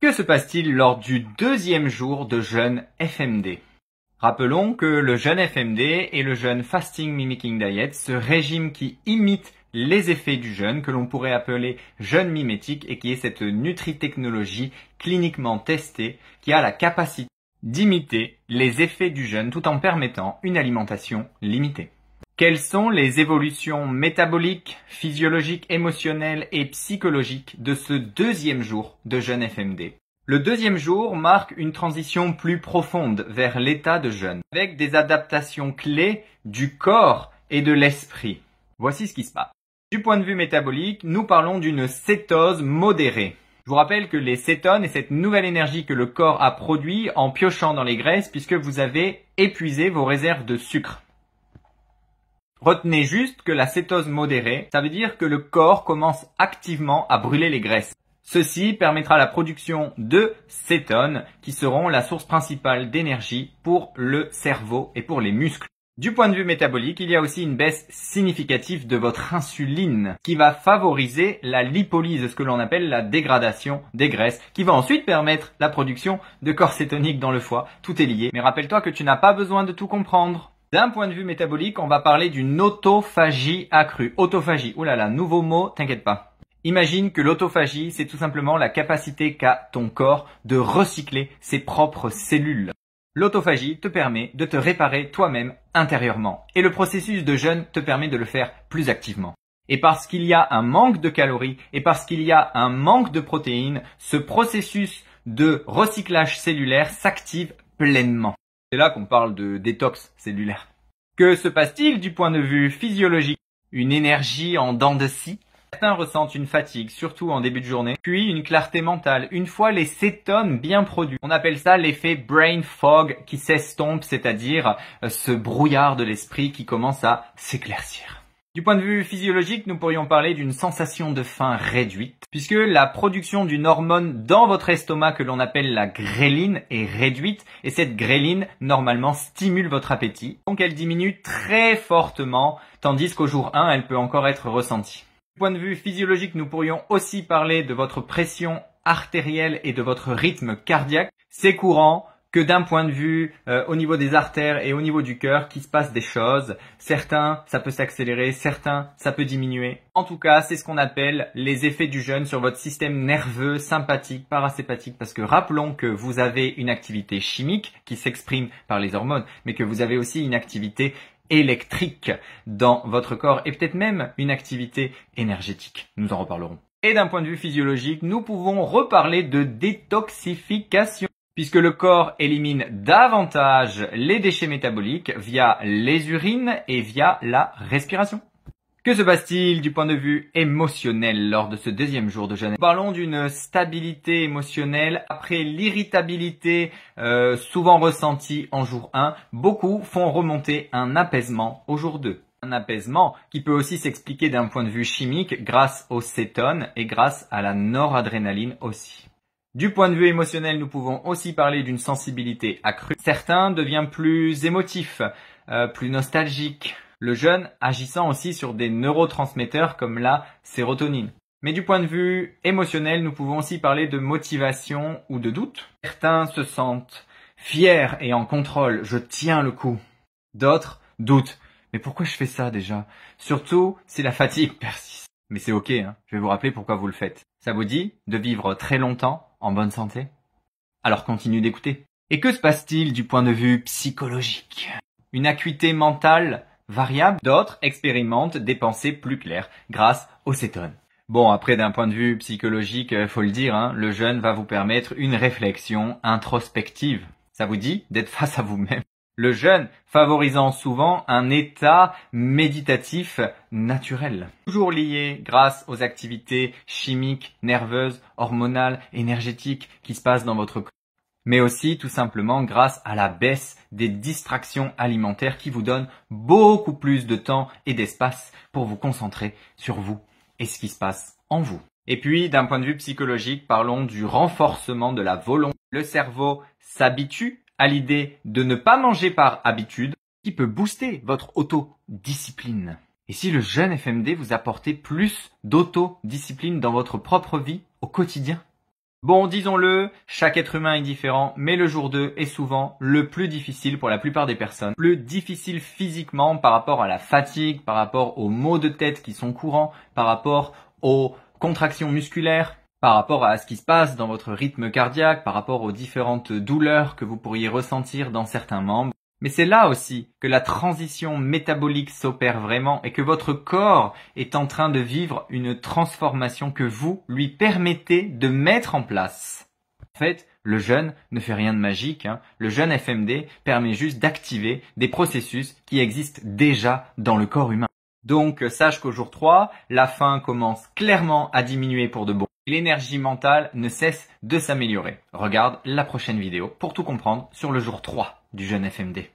Que se passe-t-il lors du deuxième jour de jeûne FMD? Rappelons que le jeûne FMD est le jeûne Fasting Mimicking Diet, ce régime qui imite les effets du jeûne, que l'on pourrait appeler jeûne mimétique et qui est cette nutritechnologie cliniquement testée qui a la capacité d'imiter les effets du jeûne tout en permettant une alimentation limitée. Quelles sont les évolutions métaboliques, physiologiques, émotionnelles et psychologiques de ce deuxième jour de jeûne FMD? Le deuxième jour marque une transition plus profonde vers l'état de jeûne, avec des adaptations clés du corps et de l'esprit. Voici ce qui se passe. Du point de vue métabolique, nous parlons d'une cétose modérée. Je vous rappelle que les cétones est cette nouvelle énergie que le corps a produit en piochant dans les graisses puisque vous avez épuisé vos réserves de sucre. Retenez juste que la cétose modérée, ça veut dire que le corps commence activement à brûler les graisses. Ceci permettra la production de cétones qui seront la source principale d'énergie pour le cerveau et pour les muscles. Du point de vue métabolique, il y a aussi une baisse significative de votre insuline qui va favoriser la lipolyse, ce que l'on appelle la dégradation des graisses, qui va ensuite permettre la production de corps cétoniques dans le foie. Tout est lié, mais rappelle-toi que tu n'as pas besoin de tout comprendre. D'un point de vue métabolique, on va parler d'une autophagie accrue. Autophagie, oulala, nouveau mot, t'inquiète pas. Imagine que l'autophagie, c'est tout simplement la capacité qu'a ton corps de recycler ses propres cellules. L'autophagie te permet de te réparer toi-même intérieurement. Et le processus de jeûne te permet de le faire plus activement. Et parce qu'il y a un manque de calories et parce qu'il y a un manque de protéines, ce processus de recyclage cellulaire s'active pleinement. C'est là qu'on parle de détox cellulaire. Que se passe-t-il du point de vue physiologique? Une énergie en dents de scie. Certains ressentent une fatigue, surtout en début de journée, puis une clarté mentale, une fois les cétones bien produits. On appelle ça l'effet brain fog qui s'estompe, c'est-à-dire ce brouillard de l'esprit qui commence à s'éclaircir. Du point de vue physiologique, nous pourrions parler d'une sensation de faim réduite, puisque la production d'une hormone dans votre estomac que l'on appelle la gréline est réduite, et cette gréline, normalement, stimule votre appétit. Donc elle diminue très fortement, tandis qu'au jour 1, elle peut encore être ressentie. Du point de vue physiologique, nous pourrions aussi parler de votre pression artérielle et de votre rythme cardiaque. C'est courant que d'un point de vue au niveau des artères et au niveau du cœur qu'il se passe des choses. Certains, ça peut s'accélérer, certains, ça peut diminuer. En tout cas, c'est ce qu'on appelle les effets du jeûne sur votre système nerveux, sympathique, parasympathique, parce que rappelons que vous avez une activité chimique qui s'exprime par les hormones, mais que vous avez aussi une activité électrique dans votre corps et peut-être même une activité énergétique. Nous en reparlerons. Et d'un point de vue physiologique, nous pouvons reparler de détoxification, puisque le corps élimine davantage les déchets métaboliques via les urines et via la respiration. Que se passe-t-il du point de vue émotionnel lors de ce deuxième jour de jeûne? Parlons d'une stabilité émotionnelle. Après l'irritabilité souvent ressentie en jour 1, beaucoup font remonter un apaisement au jour 2. Un apaisement qui peut aussi s'expliquer d'un point de vue chimique grâce aux cétones et grâce à la noradrénaline aussi. Du point de vue émotionnel, nous pouvons aussi parler d'une sensibilité accrue. Certains deviennent plus émotifs, plus nostalgiques. Le jeûne agissant aussi sur des neurotransmetteurs comme la sérotonine. Mais du point de vue émotionnel, nous pouvons aussi parler de motivation ou de doute. Certains se sentent fiers et en contrôle, je tiens le coup. D'autres doutent. Mais pourquoi je fais ça déjà? Surtout si la fatigue persiste. Mais c'est ok, hein. Je vais vous rappeler pourquoi vous le faites. Ça vous dit de vivre très longtemps en bonne santé? Alors continue d'écouter. Et que se passe-t-il du point de vue psychologique? Une acuité mentale variable, d'autres expérimentent des pensées plus claires grâce aux cétones. Bon, après d'un point de vue psychologique, faut le dire, hein, le jeûne va vous permettre une réflexion introspective. Ça vous dit d'être face à vous-même. Le jeûne favorisant souvent un état méditatif naturel. Toujours lié grâce aux activités chimiques, nerveuses, hormonales, énergétiques qui se passent dans votre corps. Mais aussi tout simplement grâce à la baisse des distractions alimentaires qui vous donnent beaucoup plus de temps et d'espace pour vous concentrer sur vous et ce qui se passe en vous. Et puis, d'un point de vue psychologique, parlons du renforcement de la volonté. Le cerveau s'habitue à l'idée de ne pas manger par habitude, qui peut booster votre autodiscipline. Et si le jeûne FMD vous apportait plus d'autodiscipline dans votre propre vie au quotidien? Bon, disons-le, chaque être humain est différent, mais le jour 2 est souvent le plus difficile pour la plupart des personnes. Plus difficile physiquement par rapport à la fatigue, par rapport aux maux de tête qui sont courants, par rapport aux contractions musculaires, par rapport à ce qui se passe dans votre rythme cardiaque, par rapport aux différentes douleurs que vous pourriez ressentir dans certains membres. Mais c'est là aussi que la transition métabolique s'opère vraiment et que votre corps est en train de vivre une transformation que vous lui permettez de mettre en place. En fait, le jeûne ne fait rien de magique. Le jeûne FMD permet juste d'activer des processus qui existent déjà dans le corps humain. Donc, sache qu'au jour 3, la faim commence clairement à diminuer pour de bon. L'énergie mentale ne cesse de s'améliorer. Regarde la prochaine vidéo pour tout comprendre sur le jour 3 du jeûne FMD.